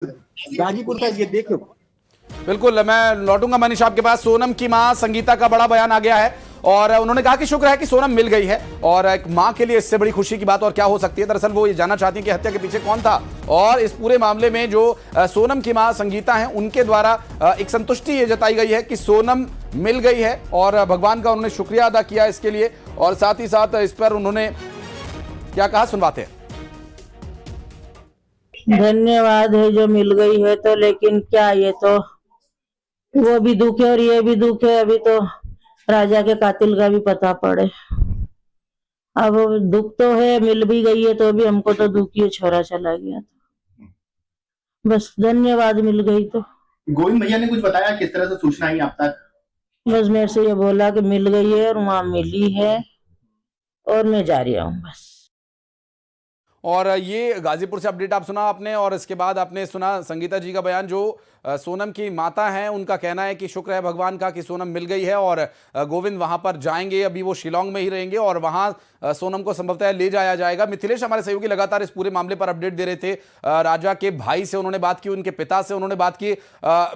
गाजीपुर का ये देखो। बिल्कुल, मैं लौटूंगा मनीष आपके पास। सोनम की मां संगीता का बड़ा बयान आ गया है और उन्होंने कहा कि शुक्र है कि सोनम मिल गई है और एक मां के लिए इससे बड़ी खुशी की बात और क्या हो सकती है। दरअसल वो ये जानना चाहती हैं कि हत्या के पीछे कौन था और इस पूरे मामले में जो सोनम की मां संगीता हैं उनके द्वारा एक संतुष्टि ये जताई गई है कि सोनम मिल गई है और भगवान का उन्होंने शुक्रिया अदा किया इसके लिए। और साथ ही साथ इस पर उन्होंने क्या कहा, सुनवाते हैं। धन्यवाद है जो मिल गई है, तो लेकिन क्या ये तो वो भी दुख है और ये भी दुख है। अभी तो राजा के कातिल का भी पता पड़े। अब दुख तो है, मिल भी गई है तो भी हमको तो दुख ही है, छोरा चला गया तो बस धन्यवाद मिल गई तो। गोविंद भैया ने कुछ बताया किस तरह से सूचना आई आप तक? बस मेरे से ये बोला कि मिल गई है और वहां मिली है और मैं जा रही हूँ बस। और ये गाजीपुर से अपडेट आप सुना आपने और इसके बाद आपने सुना संगीता जी का बयान। जो सोनम की माता हैं उनका कहना है कि शुक्र है भगवान का कि सोनम मिल गई है और गोविंद वहां पर जाएंगे। अभी वो शिलोंग में ही रहेंगे और वहां सोनम को संभवतः ले जाया जाएगा। मिथिलेश हमारे सहयोगी लगातार इस पूरे मामले पर अपडेट दे रहे थे। राजा के भाई से उन्होंने बात की, उनके पिता से उन्होंने बात की।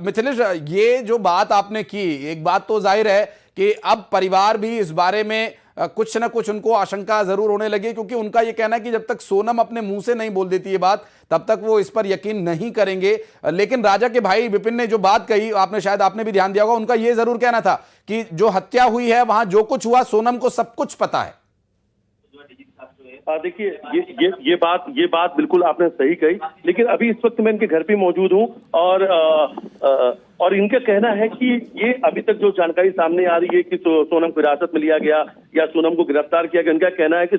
मिथिलेश, ये जो बात आपने की, एक बात तो जाहिर है कि अब परिवार भी इस बारे में कुछ ना कुछ उनको आशंका जरूर होने लगी, क्योंकि उनका यह कहना है कि जब तक सोनम अपने मुंह से नहीं बोल देती ये बात तब तक वो इस पर यकीन नहीं करेंगे। लेकिन राजा के भाई विपिन ने जो बात कही, आपने भी ध्यान दिया होगा, उनका यह जरूर कहना था कि जो हत्या हुई है वहां जो कुछ हुआ सोनम को सब कुछ पता है। देखिए ये बात बिल्कुल आपने सही कही, लेकिन अभी इस वक्त मैं इनके घर पे मौजूद हूँ और इनका कहना है कि ये अभी तक जो जानकारी सामने आ रही है कि सोनम को हिरासत में लिया गया या सोनम को गिरफ्तार किया गया, इनका कहना है कि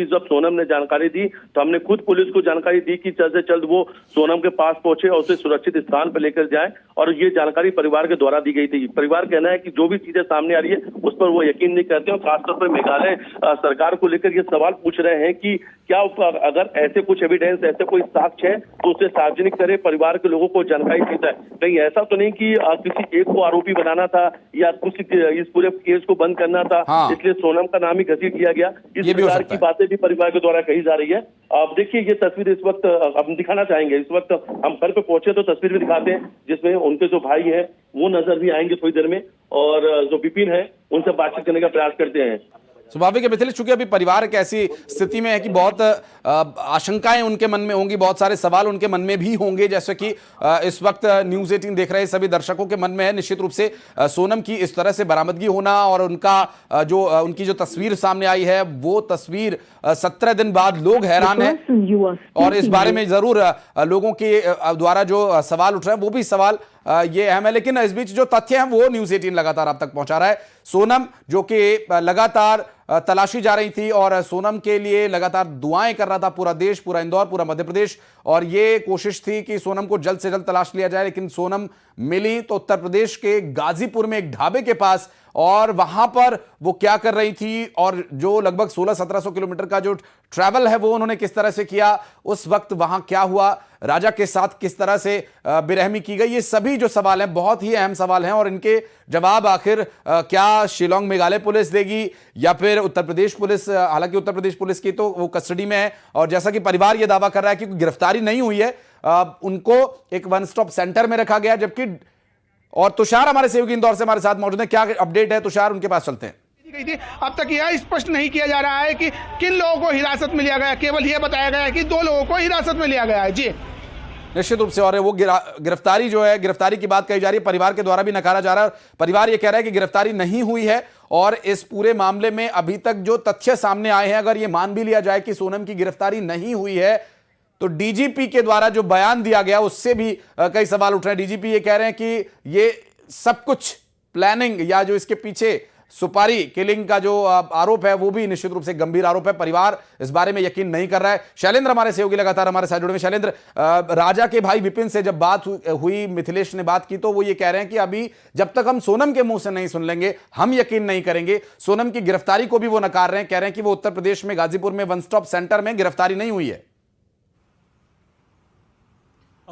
जब सोनम ने जानकारी दी तो हमने खुद पुलिस को जानकारी दी कि जल्द से जल्द वो सोनम के पास पहुंचे और उसे सुरक्षित स्थान पर लेकर जाए, और ये जानकारी परिवार के द्वारा दी गई थी। परिवार कहना है कि जो भी चीजें सामने आ रही है उस पर वो यकीन नहीं करते और खासतौर पर मेघालय सरकार को लेकर ये सवाल पूछ रहे हैं कि क्या अगर ऐसे कुछ एविडेंस, ऐसे कोई साक्ष्य है तो उसे सार्वजनिक करे, परिवार के लोगों को जानकारी दी जाए। कहीं ऐसा तो नहीं कि किसी एक को आरोपी बनाना था या कुछ इस पूरे केस को बंद करना था, इसलिए सोनम का नाम ही घसीट दिया गया। इस प्रकार की बातें भी परिवार के द्वारा कही जा रही है। आप देखिए ये तस्वीर इस वक्त हम दिखाना चाहेंगे। इस वक्त हम घर पे पहुंचे तो तस्वीर भी दिखाते हैं जिसमें उनके जो भाई हैं वो नजर भी आएंगे थोड़ी देर में, और जो विपिन है उनसे बातचीत करने का प्रयास करते हैं। स्वाभाविक है मिथिलेश, चूंकि अभी परिवार एक ऐसी स्थिति में है कि बहुत आशंकाएं उनके मन में होंगी, बहुत सारे सवाल उनके मन में भी होंगे, जैसे कि इस वक्त न्यूज़ 18 देख रहे सभी दर्शकों के मन में है। निश्चित रूप से सोनम की इस तरह से बरामदगी होना और उनकी जो तस्वीर सामने आई है वो तस्वीर 17 दिन बाद लोग हैरान हैं और इस बारे में जरूर लोगों के द्वारा जो सवाल उठ रहे हैं वो भी सवाल ये अहम है। लेकिन इस बीच जो तथ्य हैं वो न्यूज़ 18 लगातार आप तक पहुंचा रहा है। सोनम जो कि लगातार तलाशी जा रही थी और सोनम के लिए लगातार दुआएं कर रहा था पूरा देश, पूरा इंदौर, पूरा मध्य प्रदेश, और ये कोशिश थी कि सोनम को जल्द से जल्द तलाश लिया जाए। लेकिन सोनम मिली तो उत्तर प्रदेश के गाजीपुर में एक ढाबे के पास, और वहां पर वो क्या कर रही थी और जो लगभग 1600-1700 किलोमीटर का जो ट्रैवल है वो उन्होंने किस तरह से किया, उस वक्त वहां क्या हुआ, राजा के साथ किस तरह से बेरहमी की गई, ये सभी जो सवाल हैं बहुत ही अहम सवाल हैं और इनके जवाब आखिर क्या शिलोंग मेघालय पुलिस देगी या फिर उत्तर प्रदेश पुलिस। हालांकि उत्तर प्रदेश पुलिस की तो वो कस्टडी में है और जैसा कि परिवार ये दावा कर रहा है कि गिरफ्तारी नहीं हुई है, उनको एक वन स्टॉप सेंटर में रखा गया। जबकि और तुषार हमारे सहयोगी इंदौर से हमारे साथ मौजूद है। क्या अपडेट है तुषार, उनके पास चलते हैं। गई थी। अब तक यह स्पष्ट नहीं किया जा रहा है कि किन लोगों को हिरासत में लिया गया, केवल यह बताया गया है कि 2 लोगों को हिरासत में लिया गया है। जी निश्चित रूप से, और वो गिरफ्तारी जो है, गिरफ्तारी की बात कही जा रही है, परिवार के द्वारा भी नकारा जा रहा है। परिवार ये कह रहा है कि गिरफ्तारी नहीं हुई है और इस पूरे मामले में अभी तक जो तथ्य सामने आए हैं, अगर ये मान भी लिया जाए कि सोनम की गिरफ्तारी नहीं हुई है तो डीजीपी के द्वारा जो बयान दिया गया उससे भी कई सवाल उठ रहे हैं। डीजीपी ये कह रहे हैं कि ये सब कुछ प्लानिंग या जो इसके पीछे सुपारी किलिंग का जो आरोप है वो भी निश्चित रूप से गंभीर आरोप है। परिवार इस बारे में यकीन नहीं कर रहा है। शैलेंद्र हमारे सहयोगी लगातार हमारे साथ जुड़े हुए। शैलेंद्र, राजा के भाई विपिन से जब बात हुई, मिथिलेश ने बात की, तो वो ये कह रहे हैं कि अभी जब तक हम सोनम के मुंह से नहीं सुन लेंगे हम यकीन नहीं करेंगे। सोनम की गिरफ्तारी को भी वो नकार रहे हैं, कह रहे हैं कि वो उत्तर प्रदेश में गाजीपुर में वन स्टॉप सेंटर में गिरफ्तारी नहीं हुई है।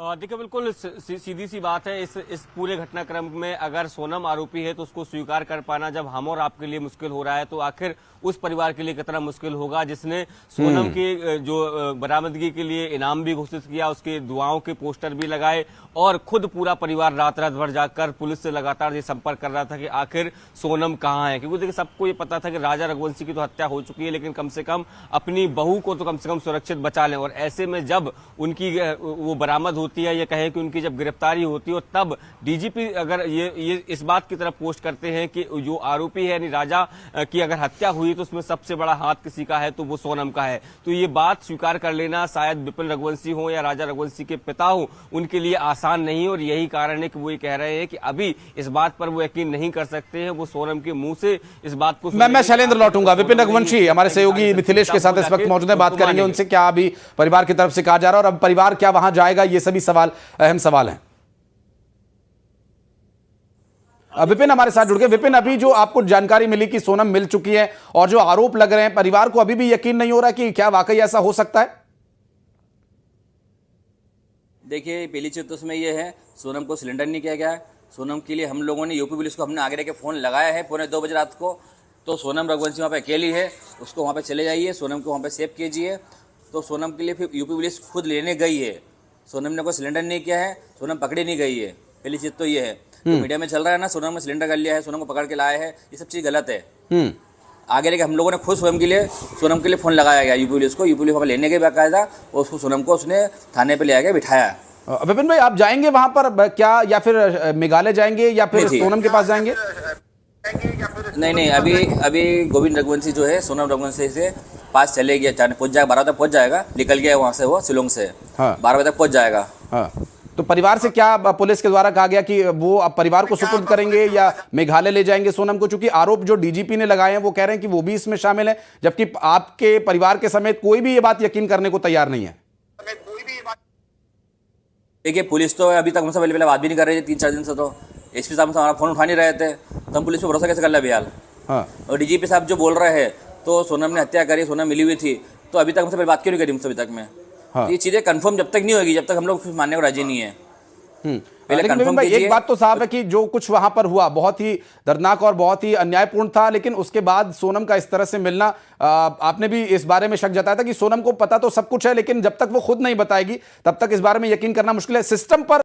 देखिए बिल्कुल सीधी सी बात है। इस पूरे घटनाक्रम में अगर सोनम आरोपी है तो उसको स्वीकार कर पाना जब हम और आपके लिए मुश्किल हो रहा है, तो आखिर उस परिवार के लिए कितना मुश्किल होगा जिसने सोनम की जो बरामदगी के लिए इनाम भी घोषित किया, उसके दुआओं के पोस्टर भी लगाए और खुद पूरा परिवार रात रात भर जाकर पुलिस से लगातार ये संपर्क कर रहा था कि आखिर सोनम कहाँ है। क्योंकि देखिए सबको ये पता था कि राजा रघुवंशी की तो हत्या हो चुकी है, लेकिन कम से कम अपनी बहू को तो कम से कम सुरक्षित बचा लें। और ऐसे में जब उनकी वो बरामद होती है, ये कहें कि उनकी जब गिरफ्तारी होती है, और तब डीजीपी अगर ये इस बात की तरफ पोस्ट करते हैं कि जो आरोपी है यानी राजा की अगर हत्या हुई तो उसमें सबसे बड़ा हाथ किसी का है तो वो सोनम का है, तो ये बात स्वीकार कर लेना शायद विपिन रघुवंशी हो या राजा रघुवंशी के पिता हो उनके लिए आसान नहीं है। और यही कारण है कि वो ये कह रहे हैं कि अभी इस बात पर वो यकीन नहीं कर सकते हैं, वो सोनम के मुंह से इस बात को। मैं शैलेंद्र लौटूंगा। विपिन रघुवंशी हमारे सहयोगी मिथिलेश के साथ इस वक्त मौजूद है, बात करेंगे उनसे क्या अभी परिवार की तरफ से कहा जा रहा है और अब परिवार क्या वहां जाएगा, ये सभी सवाल अहम सवाल हैं। विपिन हमारे साथ जुड़ गए। विपिन, अभी जो आपको जानकारी मिली कि सोनम मिल चुकी है और जो आरोप लग रहे हैं, परिवार को अभी भी यकीन नहीं हो रहा कि क्या वाकई ऐसा हो सकता है? देखिए, पहली चीज तो उसमें यह है, सोनम को सिलेंडर नहीं किया गया है। सोनम के लिए हम लोगों ने यूपी पुलिस को हमने आगे के फोन लगाया है 2:45 बजे रात को। तो सोनम रघुवंशी वहाँ पे अकेली है, उसको वहाँ पे चले जाइए, सोनम को वहाँ पे सेव कीजिए। तो सोनम के लिए फिर यूपी पुलिस खुद लेने गई है। सोनम ने कोई सिलेंडर नहीं किया है, सोनम पकड़ी नहीं गई है। पहली चीज तो ये है। तो मीडिया में चल रहा है ना, सोनम ने सिलेंडर कर लिया है, सोनम को पकड़ के लाया है, ये सब चीज गलत है। आगे लेके हम लोगों ने खुद सोनम के लिए फोन लगाया गया यूपी पुलिस को, यूपी पुलिस वहाँ लेने गई बाकायदा, और उसको सोनम को उसने थाने पे ले आके बिठाया। विपिन भाई, आप जाएंगे वहां पर क्या, या फिर मेघालय जाएंगे या फिर सोनम के पास जाएंगे? नहीं, अभी गोविंद रघुवंशी जो है सोनम रघुवंशी से पास चले गया, पहुंच जाएगा, 12 तक पहुंच जाएगा, निकल गया वहां से, वो शिलोंग से। हाँ। 12 बजे तक पहुंच जाएगा। हाँ। तो परिवार से क्या पुलिस के द्वारा कहा गया कि वो अब परिवार को सुपुर्द करेंगे या मेघालय ले जाएंगे सोनम को? चूंकि आरोप जो डीजीपी ने लगाए हैं वो कह रहे हैं कि वो भी इसमें शामिल है, जबकि आपके परिवार के समेत कोई भी ये बात यकीन करने को तैयार नहीं है। देखिए, पुलिस तो अभी तक हमसे पहले बात भी नहीं कर रही थी 3-4 दिन से। तो एसपी साहब हमारा फोन उठा नहीं रहे थे, तो हम पुलिस पे भरोसा कैसे कर ले बिहाल। हाँ। और डीजीपी साहब जो बोल रहे हैं तो सोनम ने हत्या करी, सोनम मिली हुई थी, तो अभी तक हमसे पहले बात क्यों नहीं करी मुझसे अभी तक में? हाँ। ये चीजें कंफर्म जब तक नहीं होगी, जब तक हम लोग मानने को राजी नहीं है। पहले कंफर्म कीजिए। एक बात तो साफ है कि जो कुछ वहां पर हुआ बहुत ही दर्दनाक और बहुत ही अन्यायपूर्ण था, लेकिन उसके बाद सोनम का इस तरह से मिलना, आपने भी इस बारे में शक जताया था कि सोनम को पता तो सब कुछ है, लेकिन जब तक वो खुद नहीं बताएगी तब तक इस बारे में यकीन करना मुश्किल है। सिस्टम पर